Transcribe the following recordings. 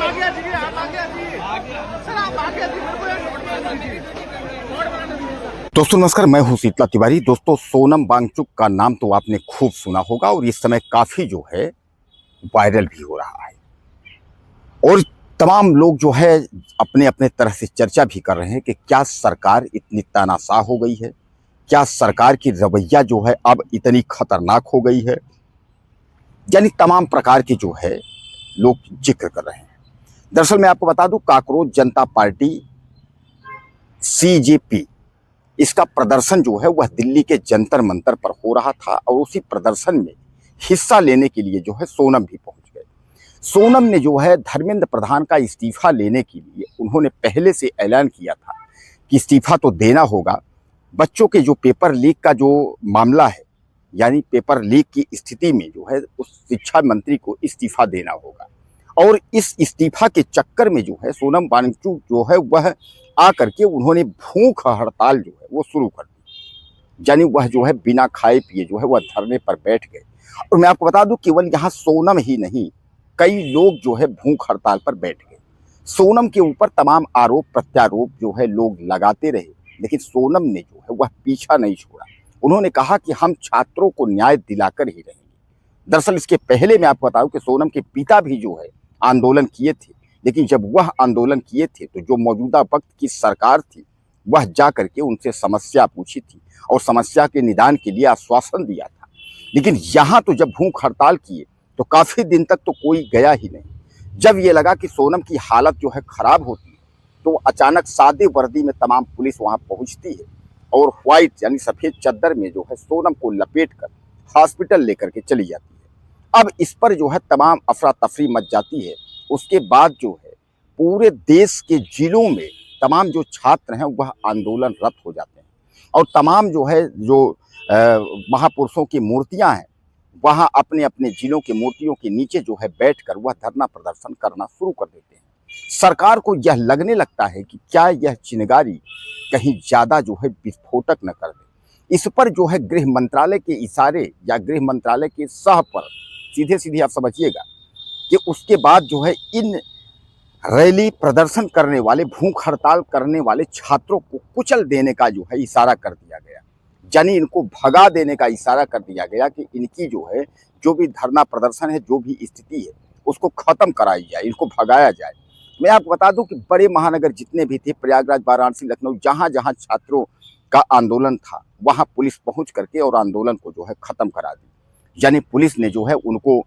आ गया जी, आप आ गया जी, सर आप आ गया जी, मेरे को एक नोट बना दीजिए, नोट बना दीजिए। दोस्तों नमस्कार, मैं हूं शीतला तिवारी। दोस्तों सोनम वांगचुक का नाम तो आपने खूब सुना होगा और इस समय काफी जो है वायरल भी हो रहा है और तमाम लोग जो है अपने अपने तरह से चर्चा भी कर रहे हैं कि क्या सरकार इतनी तानाशाह हो गई है, क्या सरकार की रवैया जो है अब इतनी खतरनाक हो गई है। यानी तमाम प्रकार के जो है लोग जिक्र कर रहे हैं। दरअसल मैं आपको बता दूं, काकरोच जनता पार्टी सीजेपी इसका प्रदर्शन जो है वह दिल्ली के जंतर मंतर पर हो रहा था और उसी प्रदर्शन में हिस्सा लेने के लिए जो है सोनम भी पहुंच गए। सोनम ने जो है धर्मेंद्र प्रधान का इस्तीफा लेने के लिए उन्होंने पहले से ऐलान किया था कि इस्तीफा तो देना होगा। बच्चों के जो पेपर लीक का जो मामला है, यानी पेपर लीक की स्थिति में जो है उस शिक्षा मंत्री को इस्तीफा देना होगा और इस इस्तीफा के चक्कर में जो है सोनम वांगचुक जो है वह आकर के उन्होंने भूख हड़ताल जो है वो शुरू कर दी। यानी वह जो है बिना खाए पिए जो है वह धरने पर बैठ गए। और मैं आपको बता दूं, केवल यहाँ सोनम ही नहीं, कई लोग जो है भूख हड़ताल पर बैठ गए। सोनम के ऊपर तमाम आरोप प्रत्यारोप जो है लोग लगाते रहे, लेकिन सोनम ने जो है वह पीछा नहीं छोड़ा। उन्होंने कहा कि हम छात्रों को न्याय दिलाकर ही रहेंगे। दरअसल इसके पहले मैं आपको बताऊं कि सोनम के पिता भी जो है आंदोलन किए थे, लेकिन जब वह आंदोलन किए थे तो जो मौजूदा वक्त की सरकार थी वह जा करके उनसे समस्या पूछी थी और समस्या के निदान के लिए आश्वासन दिया था। लेकिन यहाँ तो जब भूख हड़ताल किए तो काफी दिन तक तो कोई गया ही नहीं। जब ये लगा कि सोनम की हालत जो है खराब होती है तो अचानक सादे वर्दी में तमाम पुलिस वहां पहुंचती है और व्हाइट यानी सफेद चद्दर में जो है सोनम को लपेट कर हॉस्पिटल लेकर के चली जाती है। अब इस पर जो है तमाम अफरा तफरी मच जाती है। उसके बाद जो है पूरे देश के जिलों में तमाम जो छात्र हैं वह आंदोलनरत हो जाते हैं और तमाम जो है जो महापुरुषों की मूर्तियां हैं वहां अपने अपने जिलों के मूर्तियों के नीचे जो है बैठकर वह धरना प्रदर्शन करना शुरू कर देते हैं। सरकार को यह लगने लगता है कि क्या यह चिनगारी कहीं ज्यादा जो है विस्फोटक न कर दे। इस पर जो है गृह मंत्रालय के इशारे या गृह मंत्रालय के सह पर सीधे सीधे आप समझिएगा कि उसके बाद जो है इन रैली प्रदर्शन करने वाले भूख हड़ताल करने वाले छात्रों को कुचल देने का जो है इशारा कर दिया गया। यानी इनको भगा देने का इशारा कर दिया गया कि इनकी जो है जो भी धरना प्रदर्शन है, जो भी स्थिति है उसको खत्म कराई जाए, इनको भगाया जाए। मैं आपको बता दूं कि बड़े महानगर जितने भी थे, प्रयागराज, वाराणसी, लखनऊ, जहां जहां छात्रों का आंदोलन था वहां पुलिस पहुंच करके और आंदोलन को जो है खत्म करा दी। यानी पुलिस ने जो है उनको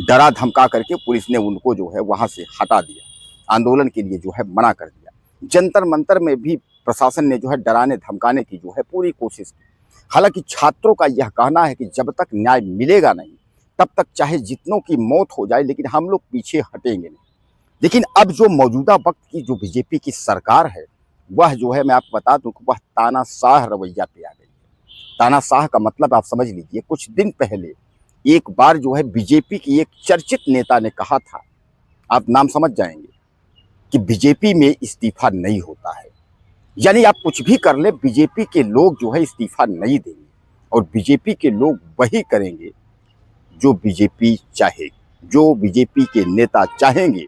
डरा धमका करके पुलिस ने उनको जो है वहां से हटा दिया, आंदोलन के लिए जो है मना कर दिया। जंतर मंतर में भी प्रशासन ने जो है डराने धमकाने की जो है पूरी कोशिश की। हालांकि छात्रों का यह कहना है कि जब तक न्याय मिलेगा नहीं तब तक चाहे जितनों की मौत हो जाए लेकिन हम लोग पीछे हटेंगे नहीं। लेकिन अब जो मौजूदा वक्त की जो बीजेपी की सरकार है वह जो है मैं आपको बता दूं कि वह तानाशाह रवैया पे आ गई है। तानाशाह का मतलब आप समझ लीजिए, कुछ दिन पहले एक बार जो है बीजेपी की एक चर्चित नेता ने कहा था, आप नाम समझ जाएंगे, कि बीजेपी में इस्तीफा नहीं होता है। यानी आप कुछ भी कर ले, बीजेपी के लोग जो है इस्तीफा नहीं देंगे और बीजेपी के लोग वही करेंगे जो बीजेपी चाहेगी, जो बीजेपी के नेता चाहेंगे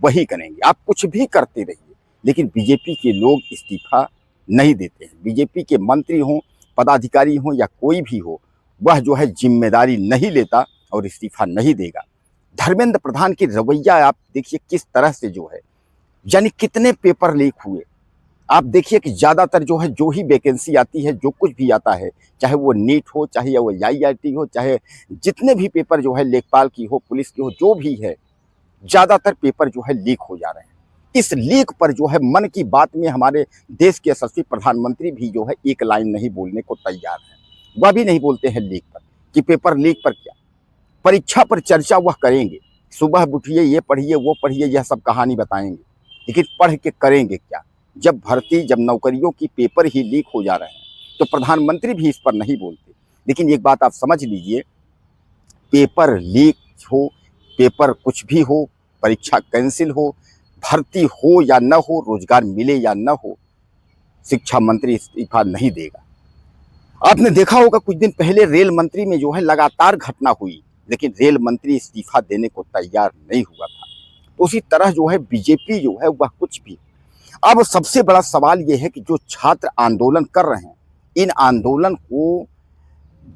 वही करेंगे। आप कुछ भी करते रहिए लेकिन बीजेपी के लोग इस्तीफा नहीं देते हैं। बीजेपी के मंत्री हों, पदाधिकारी हों या कोई भी हो, वह जो है जिम्मेदारी नहीं लेता और इस्तीफा नहीं देगा। धर्मेंद्र प्रधान की रवैया आप देखिए किस तरह से जो है, यानी कितने पेपर लीक हुए। आप देखिए कि ज़्यादातर जो है जो ही वैकेंसी आती है, जो कुछ भी आता है, चाहे वो नीट हो, चाहे वो IIT हो, चाहे जितने भी पेपर जो है लेखपाल की हो, पुलिस की हो, जो भी है, ज़्यादातर पेपर जो है लीक हो जा रहे हैं। इस लीक पर जो है मन की बात में हमारे देश के यशस्वी प्रधानमंत्री भी जो है एक लाइन नहीं बोलने को तैयार है। वह भी नहीं बोलते हैं लीक पर, कि पेपर लीक पर क्या, परीक्षा पर चर्चा वह करेंगे। सुबह उठिए, ये पढ़िए, वो पढ़िए, यह सब कहानी बताएंगे, लेकिन पढ़ के करेंगे क्या? जब भर्ती, जब नौकरियों की पेपर ही लीक हो जा रहे हैं तो प्रधानमंत्री भी इस पर नहीं बोलते। लेकिन एक बात आप समझ लीजिए, पेपर लीक हो, पेपर कुछ भी हो, परीक्षा कैंसिल हो, भर्ती हो या न हो, रोजगार मिले या न हो, शिक्षा मंत्री इस्तीफा नहीं देगा। आपने देखा होगा कुछ दिन पहले रेल मंत्री में जो है लगातार घटना हुई, लेकिन रेल मंत्री इस्तीफा देने को तैयार नहीं हुआ था। तो उसी तरह जो है बीजेपी जो है वह कुछ भी। अब सबसे बड़ा सवाल यह है कि जो छात्र आंदोलन कर रहे हैं, इन आंदोलन को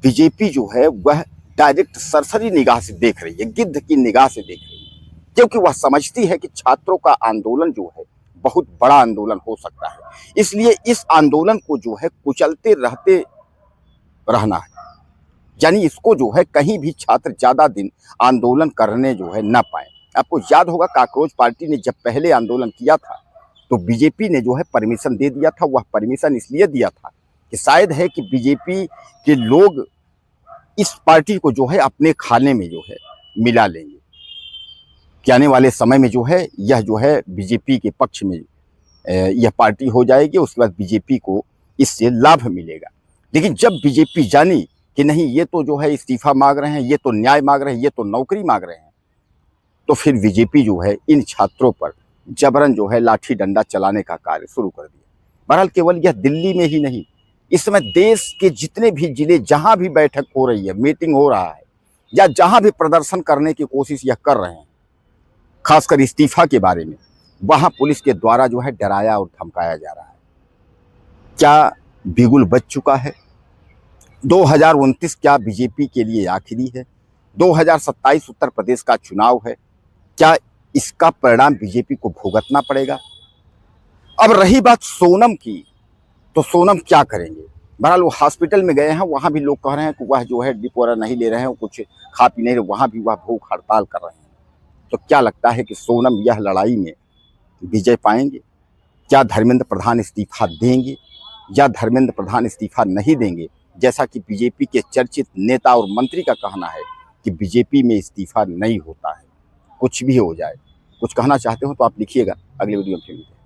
बीजेपी जो है वह डायरेक्ट सरसरी निगाह से देख रही है, गिद्ध की निगाह से देख रही है, क्योंकि वह समझती है कि छात्रों का आंदोलन जो है बहुत बड़ा आंदोलन हो सकता है। इसलिए इस आंदोलन को जो है कुचलते रहते रहना है, यानी इसको जो है कहीं भी छात्र ज्यादा दिन आंदोलन करने जो है न पाए। आपको याद होगा काकरोच पार्टी ने जब पहले आंदोलन किया था तो बीजेपी ने जो है परमिशन दे दिया था। वह परमिशन इसलिए दिया था कि शायद है कि बीजेपी के लोग इस पार्टी को जो है अपने खाने में जो है मिला लेंगे कि आने वाले समय में जो है यह जो है बीजेपी के पक्ष में यह पार्टी हो जाएगी, उसके बाद बीजेपी को इससे लाभ मिलेगा। लेकिन जब बीजेपी जानी कि नहीं, ये तो जो है इस्तीफा मांग रहे हैं, ये तो न्याय मांग रहे हैं, ये तो नौकरी मांग रहे हैं, तो फिर बीजेपी जो है इन छात्रों पर जबरन जो है लाठी डंडा चलाने का कार्य शुरू कर दिया। बहरहाल केवल यह दिल्ली में ही नहीं, इस समय देश के जितने भी जिले जहां भी बैठक हो रही है, मीटिंग हो रहा है, या जहां भी प्रदर्शन करने की कोशिश यह कर रहे हैं खासकर इस्तीफा के बारे में, वहां पुलिस के द्वारा जो है डराया और धमकाया जा रहा है। क्या बिगुल बज चुका है? 2029 क्या बीजेपी के लिए आखिरी है? 2027 उत्तर प्रदेश का चुनाव है, क्या इसका परिणाम बीजेपी को भुगतना पड़ेगा? अब रही बात सोनम की, तो सोनम क्या करेंगे? बहरहाल वो हॉस्पिटल में गए हैं, वहां भी लोग कह रहे हैं कि वह जो है डिप वगैरह नहीं ले रहे हैं, कुछ खा पी नहीं रहे, वहां भी वह भूख हड़ताल कर रहे हैं। तो क्या लगता है कि सोनम यह लड़ाई में विजय पाएंगे? क्या धर्मेंद्र प्रधान इस्तीफा देंगे या धर्मेंद्र प्रधान इस्तीफा नहीं देंगे? जैसा कि बीजेपी के चर्चित नेता और मंत्री का कहना है कि बीजेपी में इस्तीफा नहीं होता है, कुछ भी हो जाए। कुछ कहना चाहते हो तो आप लिखिएगा, अगले वीडियो में फिर मिलते हैं।